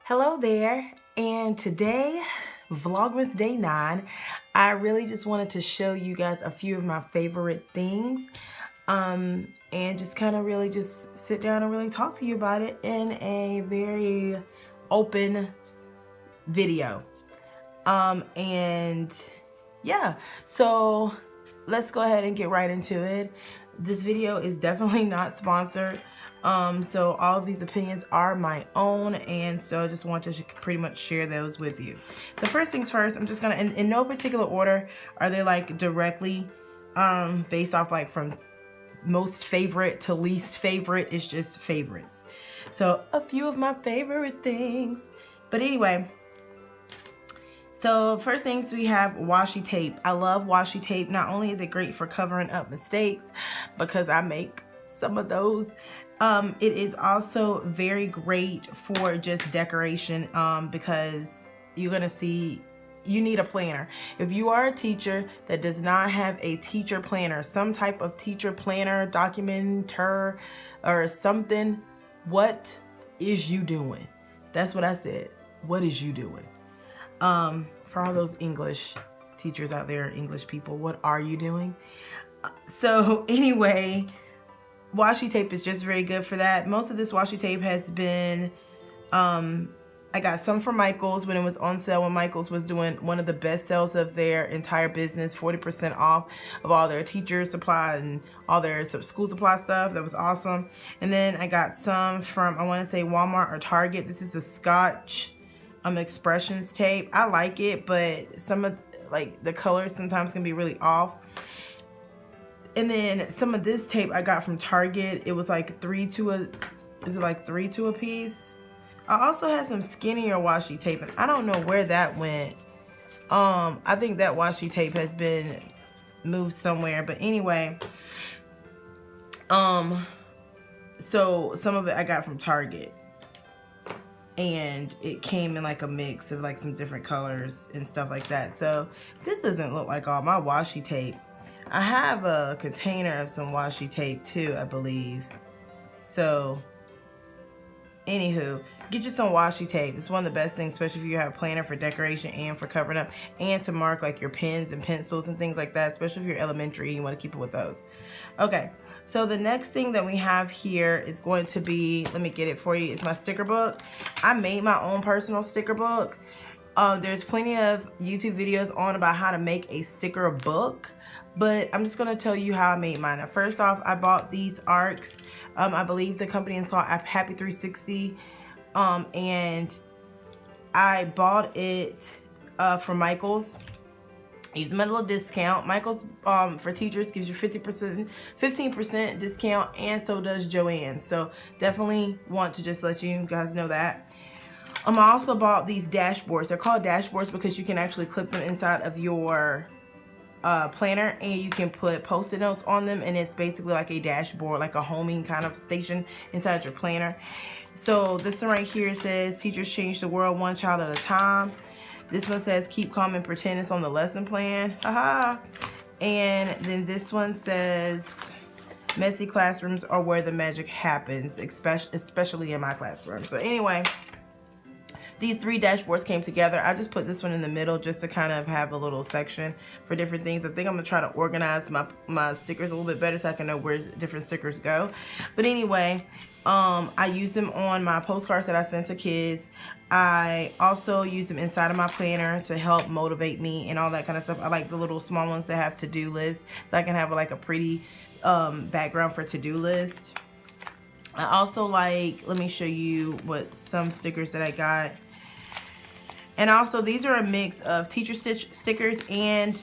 Hello there, and today, Vlogmas Day 9, I really just wanted to show you guys a few of my favorite things and just kind of really just sit down and really talk to you about it in a very open video. And yeah, so let's go ahead and get right into it. This video is definitely not sponsored. So all of these opinions are my own, and so I just want to pretty much share those with you. So first things first, I'm just gonna, in no particular order, are they like directly based off like from most favorite to least favorite. It's just favorites. So a few of my favorite things. But anyway, so first things, we have washi tape. I love washi tape. Not only is it great for covering up mistakes, because I make some of those, it is also very great for just decoration, because you're gonna see you need a planner. If you are a teacher that does not have a teacher planner, some type of teacher planner, documenter, or something, what is you doing? That's what I said. What is you doing? For all those English teachers out there, English people, what are you doing? So anyway, washi tape is just very good for that. Most of this washi tape has been, I got some from Michaels when it was on sale, when Michaels was doing one of the best sales of their entire business, 40% off of all their teacher supply and all their school supply stuff. That was awesome. And then I got some from, I want to say Walmart or Target. This is a Scotch expressions tape. I like it, but some of like the colors sometimes can be really off. And then some of this tape I got from Target. It was like 3 to a piece. I also had some skinnier washi tape, and I don't know where that went. I think that washi tape has been moved somewhere, but anyway, so some of it I got from Target, and it came in like a mix of like some different colors and stuff like that. So this doesn't look like all my washi tape. I have a container of some washi tape too, I believe. So anywho, get you some washi tape. It's one of the best things, especially if you have a planner for decoration and for covering up and to mark like your pens and pencils and things like that, especially if you're elementary and you want to keep it with those. Okay, so the next thing that we have here is going to be, let me get it for you, it's my sticker book. I made my own personal sticker book. There's plenty of YouTube videos on about how to make a sticker book, but I'm just going to tell you how I made mine. Now, first off, I bought these arcs. I believe the company is called Happy 360, and I bought it from Michaels. Use them at a little discount. Michaels for teachers gives you 15% discount, and so does Joann. So definitely want to just let you guys know that. I also bought these dashboards. They're called dashboards because you can actually clip them inside of your planner, and you can put post-it notes on them, and it's basically like a dashboard, like a homing kind of station inside your planner. So this one right here says teachers change the world one child at a time. This one says keep calm and pretend it's on the lesson plan. Haha. And then this one says messy classrooms are where the magic happens, especially in my classroom. So anyway, these 3 dashboards came together. I just put this one in the middle just to kind of have a little section for different things. I think I'm gonna try to organize my stickers a little bit better so I can know where different stickers go. But anyway, I use them on my postcards that I send to kids. I also use them inside of my planner to help motivate me and all that kind of stuff. I like the little small ones that have to-do lists, so I can have like a pretty background for to-do list. I also like, let me show you what some stickers that I got. And also, these are a mix of teacher stickers and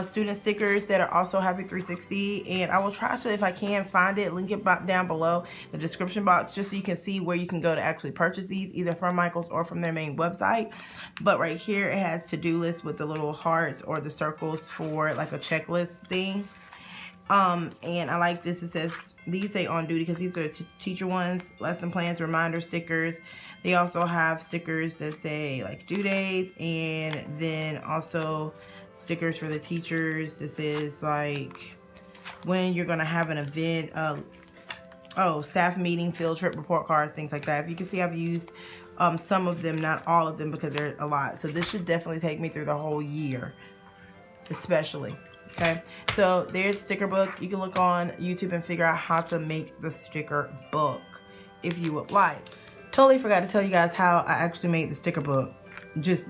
student stickers that are also Happy 360. And I will try to, if I can, find it, link it down below in the description box, just so you can see where you can go to actually purchase these, either from Michaels or from their main website. But right here, it has to-do lists with the little hearts or the circles for like a checklist thing. And I like this. It says, these say on duty because these are teacher ones, lesson plans, reminder stickers. They also have stickers that say like due days, and then also stickers for the teachers. This is like when you're gonna have an event, staff meeting, field trip, report cards, things like that. If you can see, I've used some of them, not all of them, because they're a lot. So this should definitely take me through the whole year, especially. Okay, so there's sticker book. You can look on YouTube and figure out how to make the sticker book if you would like. Totally forgot to tell you guys how I actually made the sticker book. Just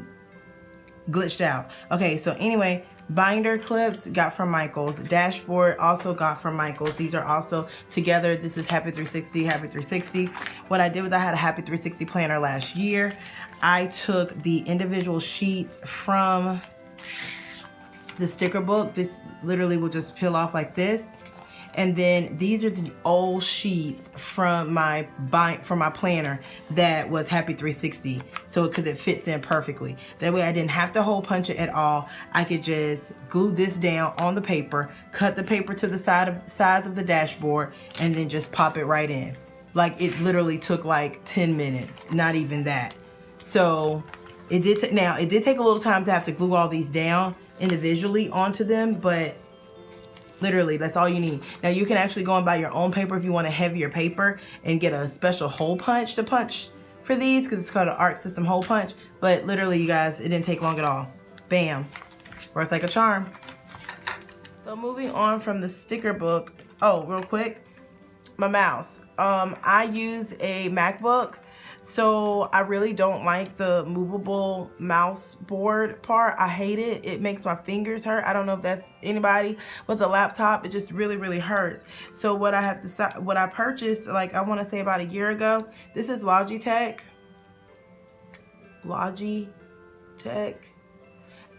glitched out. Okay, so anyway, binder clips got from Michaels. Dashboard also got from Michaels. These are also together. This is Happy 360, Happy 360. What I did was I had a Happy 360 planner last year. I took the individual sheets from the sticker book. This literally will just peel off like this. And then these are the old sheets from my planner that was Happy 360. So because it fits in perfectly. That way I didn't have to hole punch it at all. I could just glue this down on the paper, cut the paper to the size of the dashboard, and then just pop it right in. Like it literally took like 10 minutes, not even that. So it did take a little time to have to glue all these down individually onto them, but literally, that's all you need. Now you can actually go and buy your own paper if you want a heavier paper and get a special hole punch to punch for these, because it's called an Arc System hole punch. But literally, you guys, it didn't take long at all. Bam. Works like a charm. So moving on from the sticker book. Oh, real quick, my mouse. I use a MacBook. So I really don't like the movable mouse board part. I hate it. It makes my fingers hurt. I don't know if that's anybody with a laptop. It just really, really hurts. So what I purchased, like I want to say about a year ago, this is Logitech.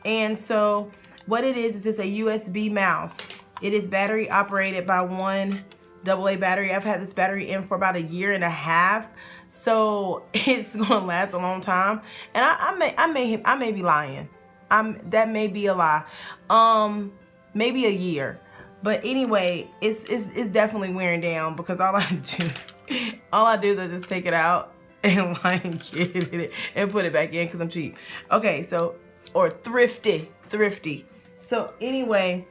And so what it is it's a USB mouse. It is battery operated by one AA battery. I've had this battery in for about a year and a half. So it's gonna last a long time, and I may be lying. That may be a lie. Maybe a year, but anyway, it's definitely wearing down because all I do is just take it out and like get it and put it back in because I'm cheap. Okay, so or thrifty. So anyway,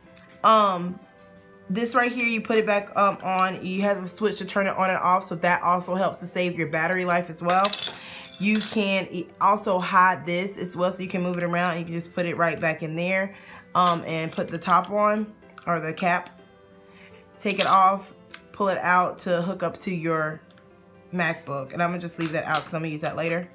this right here, you put it back on. You have a switch to turn it on and off, so that also helps to save your battery life as well. You can also hide this as well, so you can move it around. You can just put it right back in there and put the top on, or the cap. Take it off, pull it out to hook up to your MacBook. And I'm going to just leave that out because I'm going to use that later.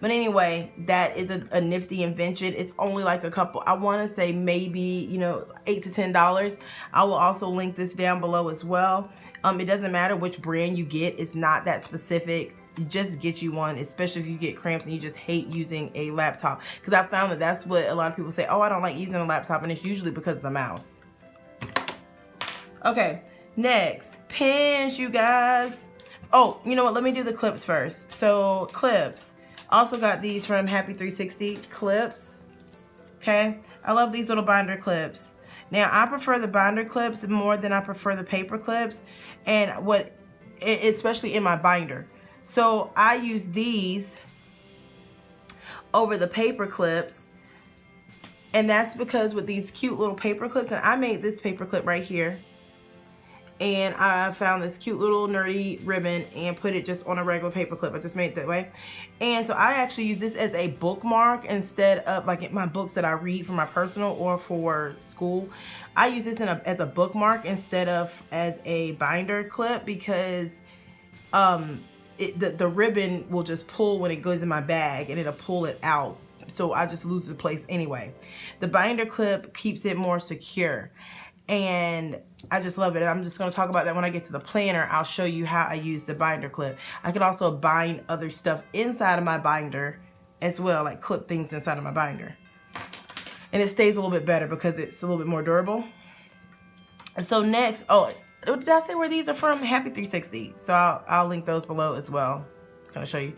But anyway, that is a nifty invention. It's only like a couple, I want to say maybe, $8 to $10. I will also link this down below as well. It doesn't matter which brand you get. It's not that specific. Just get you one, especially if you get cramps and you just hate using a laptop. Because I found that that's what a lot of people say. Oh, I don't like using a laptop. And it's usually because of the mouse. Okay, next. Pens, you guys. Oh, you know what? Let me do the clips first. So, clips. Also got these from Happy 360 clips. Okay, I love these little binder clips. Now I prefer the binder clips more than I prefer the paper clips, and especially in my binder. So I use these over the paper clips, and that's because with these cute little paper clips, and I made this paper clip right here. And I found this cute little nerdy ribbon and put it just on a regular paper clip. I just made it that way. And so I actually use this as a bookmark instead of like my books that I read for my personal or for school. I use this as a bookmark instead of as a binder clip because the ribbon will just pull when it goes in my bag and it'll pull it out. So I just lose the place anyway. The binder clip keeps it more secure. And I just love it. And I'm just going to talk about that when I get to the planner. I'll show you how I use the binder clip. I can also bind other stuff inside of my binder as well, like clip things inside of my binder. And it stays a little bit better because it's a little bit more durable. So next, oh, did I say where these are from? Happy 360. So I'll link those below as well. I'm going to show you.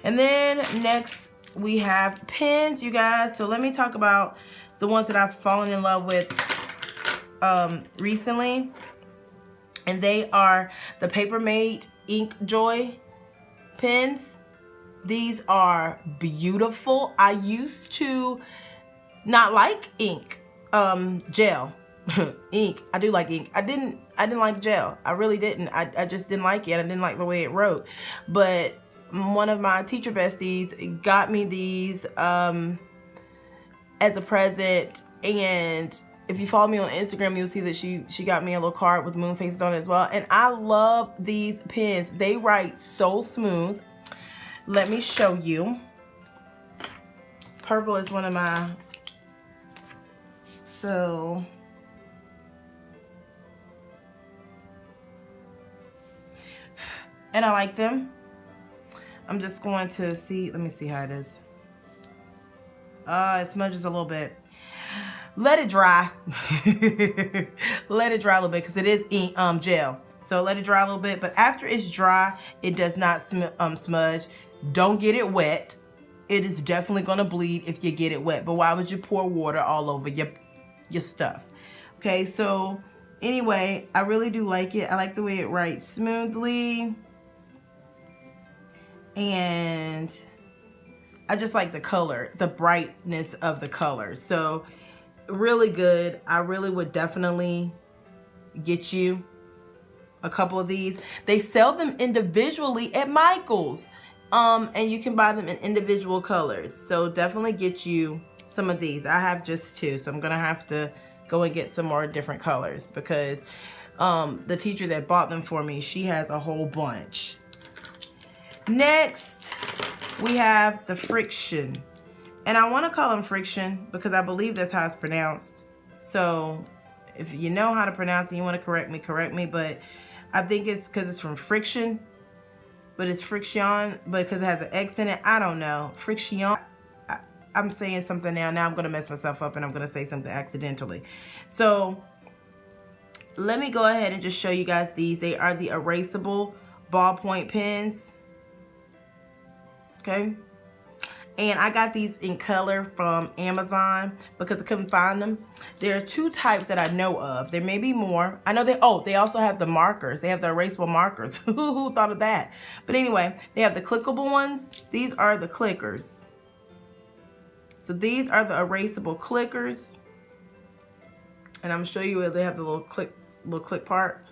And then next we have pens, you guys. So let me talk about the ones that I've fallen in love with recently, and they are the Papermate Ink Joy pens. These are beautiful. I used to not like ink, gel. Ink. I do like ink. I didn't like gel. I really didn't. I just didn't like it. I didn't like the way it wrote. But one of my teacher besties got me these as a present, and if you follow me on Instagram, you'll see that she got me a little card with moon faces on it as well. And I love these pens. They write so smooth. Let me show you. Purple is one of my, so and I like them. I'm just going to see, let me see how it is. It smudges a little bit. Let it dry. Let it dry a little bit because it is gel. So let it dry a little bit. But after it's dry, it does not smudge. Don't get it wet. It is definitely going to bleed if you get it wet. But why would you pour water all over your stuff? Okay, so anyway, I really do like it. I like the way it writes smoothly. And I just like the color, the brightness of the color. So really good. I really would definitely get you a couple of these. They sell them individually at Michael's. And you can buy them in individual colors. So definitely get you some of these. I have just 2, so I'm gonna have to go and get some more different colors because the teacher that bought them for me, she has a whole bunch. Next, we have the Friction. And I want to call them Friction because I believe that's how it's pronounced. So if you know how to pronounce it, you want to correct me, but I think it's because it's from Friction, but it's Friction, but because it has an X in it. I don't know. Friction. I'm saying something now. Now I'm going to mess myself up and I'm going to say something accidentally. So let me go ahead and just show you guys these. They are the erasable ballpoint pens. Okay. And I got these in color from Amazon because I couldn't find them. There are 2 types that I know of. There may be more. I know they also have the markers. They have the erasable markers. Who thought of that? But anyway, they have the clickable ones. These are the clickers. So these are the erasable clickers. And I'm gonna show you where they have the little click part.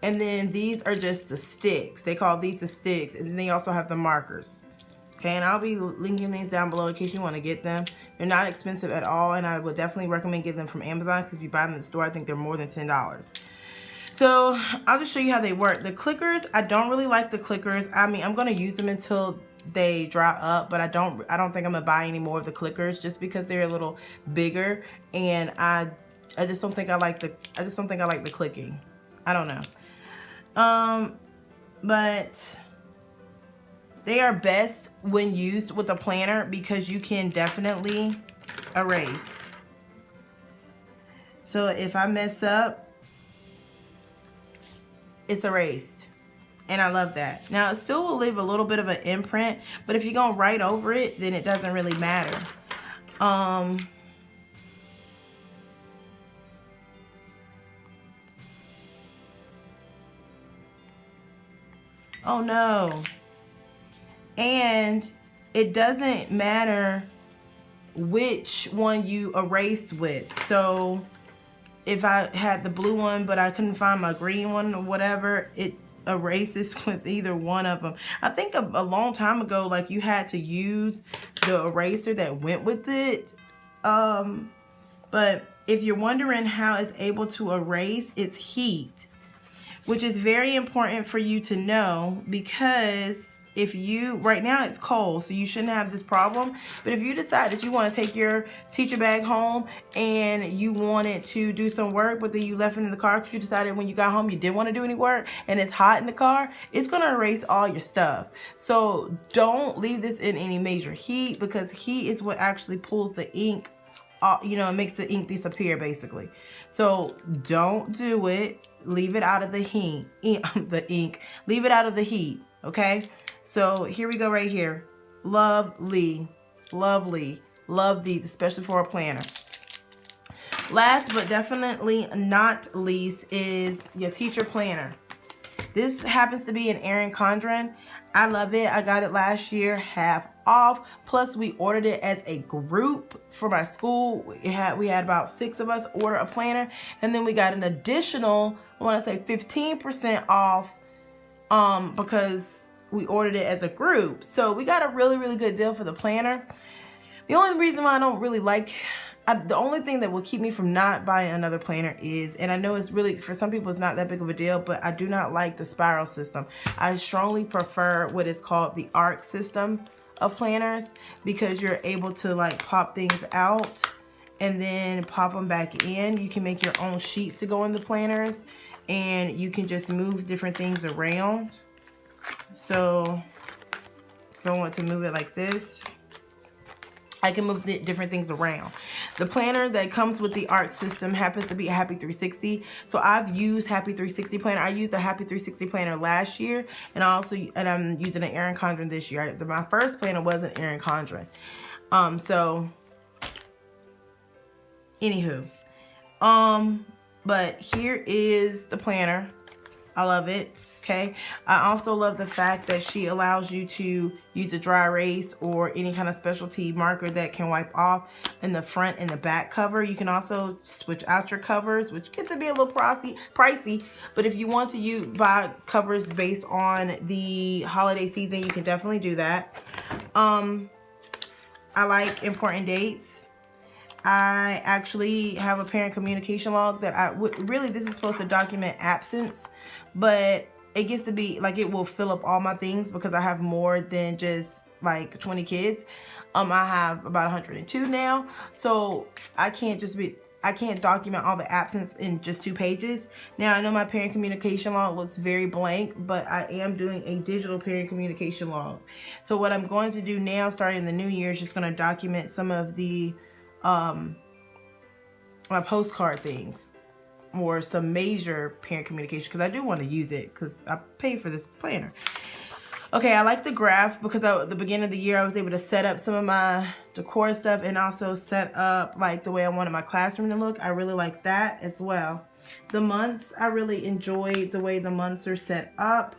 And then these are just the sticks. They call these the sticks. And then they also have the markers. Okay, and I'll be linking these down below in case you want to get them. They're not expensive at all, and I would definitely recommend getting them from Amazon because if you buy them in the store, I think they're more than $10. So I'll just show you how they work. The clickers, I don't really like the clickers. I mean, I'm going to use them until they dry up, but I don't think I'm going to buy any more of the clickers just because they're a little bigger, and I just don't think I like the clicking. I don't know. But they are best when used with a planner because you can definitely erase. So if I mess up, it's erased. And I love that. Now, it still will leave a little bit of an imprint, but if you're going to write over it, then it doesn't really matter. Oh no. And it doesn't matter which one you erase with. So if I had the blue one but I couldn't find my green one or whatever, it erases with either one of them. I think a long time ago, like, you had to use the eraser that went with it. But if you're wondering how it's able to erase, it's heat, which is very important for you to know because if you, right now it's cold, so you shouldn't have this problem. But if you decide that you want to take your teacher bag home and you wanted to do some work, but then you left it in the car because you decided when you got home you didn't want to do any work and it's hot in the car, it's going to erase all your stuff. So don't leave this in any major heat because heat is what actually pulls the ink, it makes the ink disappear basically. So don't do it. Leave it out of the heat. Leave it out of the heat, okay? So here we go right here. Lovely, lovely, love these, especially for a planner. Last but definitely not least is your teacher planner. This happens to be an Erin Condren. I love it. I got it last year, half off. Plus we ordered it as a group for my school. We had about 6 of us order a planner, and then we got an additional, I want to say 15% off because we ordered it as a group. So we got a really, really good deal for the planner. The only reason why I don't really like, the only thing that will keep me from not buying another planner is, and I know it's really, for some people it's not that big of a deal, but I do not like the spiral system. I strongly prefer what is called the arc system of planners, because you're able to like pop things out and then pop them back in. You can make your own sheets to go in the planners, and you can just move different things around. So if I want to move it like this, I can move the different things around. The planner that comes with the ARC system happens to be a Happy 360. So I've used Happy 360 planner. I used a Happy 360 planner last year, and I'm using an Erin Condren this year. My first planner was an Erin Condren. So anywho, but here is the planner. I love it. Okay. I also love the fact that she allows you to use a dry erase or any kind of specialty marker that can wipe off in the front and the back cover. You can also switch out your covers, which gets to be a little pricey, but if you want to buy covers based on the holiday season, you can definitely do that. I like important dates. I actually have a parent communication log that really, this is supposed to document absence, but it gets to be like, it will fill up all my things because I have more than just like 20 kids. I have about 102 now, so I can't document all the absence in just 2 pages. Now I know my parent communication log looks very blank, but I am doing a digital parent communication log. So what I'm going to do now, starting the new year, is just going to document some of the my postcard things, or some major parent communication, because I do want to use it because I paid for this planner. Okay, I like the graph because at the beginning of the year I was able to set up some of my decor stuff and also set up like the way I wanted my classroom to look. I really like that as well. The months, I really enjoyed the way the months are set up.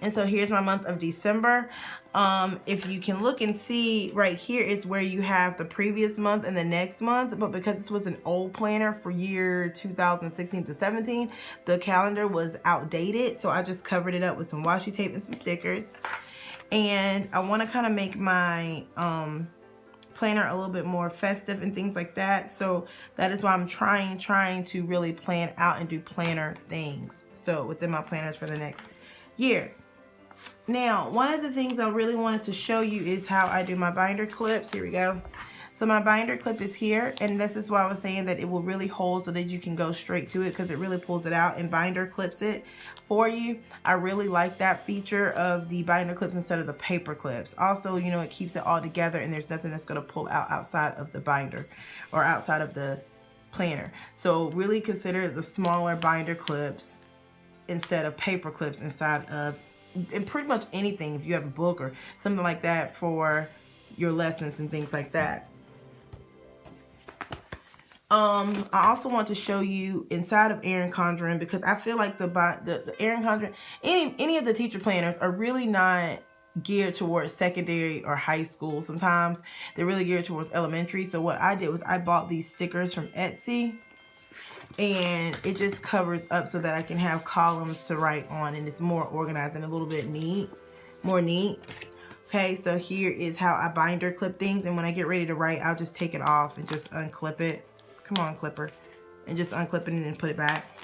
And so here's my month of December. If you can look and see, right here is where you have the previous month and the next month, but because this was an old planner for year 2016 to 17, the calendar was outdated, so I just covered it up with some washi tape and some stickers. And I want to kind of make my planner a little bit more festive and things like that, so that is why I'm trying to really plan out and do planner things so within my planners for the next year. Now, one of the things I really wanted to show you is how I do my binder clips. Here we go. So my binder clip is here, and this is why I was saying that it will really hold so that you can go straight to it, because it really pulls it out and binder clips it for you. I really like that feature of the binder clips instead of the paper clips. Also, you know, it keeps it all together and there's nothing that's going to pull out outside of the binder or outside of the planner. So really consider the smaller binder clips instead of paper clips inside of, and pretty much anything, if you have a book or something like that for your lessons and things like that. I also want to show you inside of Erin Condren, because I feel like the Erin Condren, any of the teacher planners are really not geared towards secondary or high school. Sometimes they're really geared towards elementary. So what I did was I bought these stickers from Etsy, and it just covers up so that I can have columns to write on, and it's more organized and a little bit more neat. Okay, so here is how I binder clip things, and when I get ready to write, I'll just take it off and just unclip it. Come on, clipper. And just unclip it and then put it back.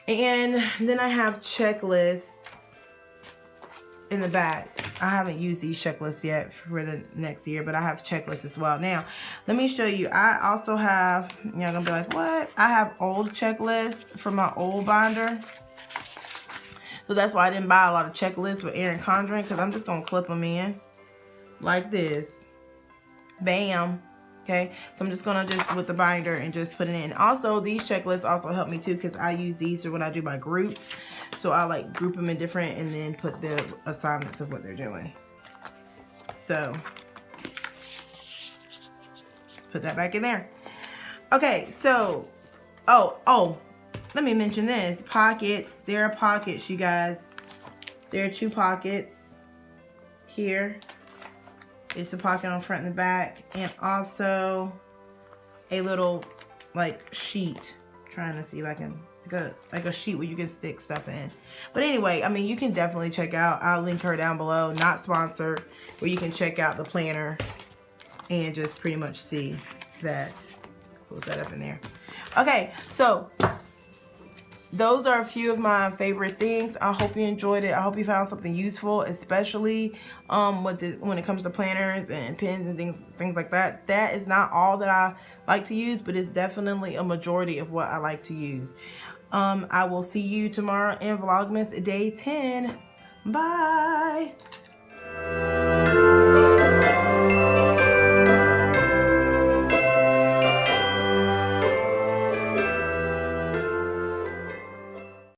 And then I have checklists in the back. I haven't used these checklists yet for the next year, but I have checklists as well. Now, let me show you. I also have, you're gonna be like, what? I have old checklists from my old binder. So that's why I didn't buy a lot of checklists with Erin Condren, because I'm just gonna clip them in like this. Bam. Okay, so I'm just gonna with the binder and just put it in. Also, these checklists also help me too, because I use these for when I do my groups. So I like group them in different and then put the assignments of what they're doing. So just put that back in there. Okay, so oh, let me mention this. Pockets. There are pockets, you guys. There are 2 pockets here. It's a pocket on front and the back, and also a little like sheet trying to see if I can, like a sheet where you can stick stuff in. But anyway, I mean, you can definitely check out, I'll link her down below, not sponsored, where you can check out the planner and just pretty much see that, we'll set up in there. Okay, so those are a few of my favorite things. I hope you enjoyed it. I hope you found something useful, especially when it comes to planners and pens and things like that. That is not all that I like to use, but it's definitely a majority of what I like to use. I will see you tomorrow in Vlogmas day 10. Bye.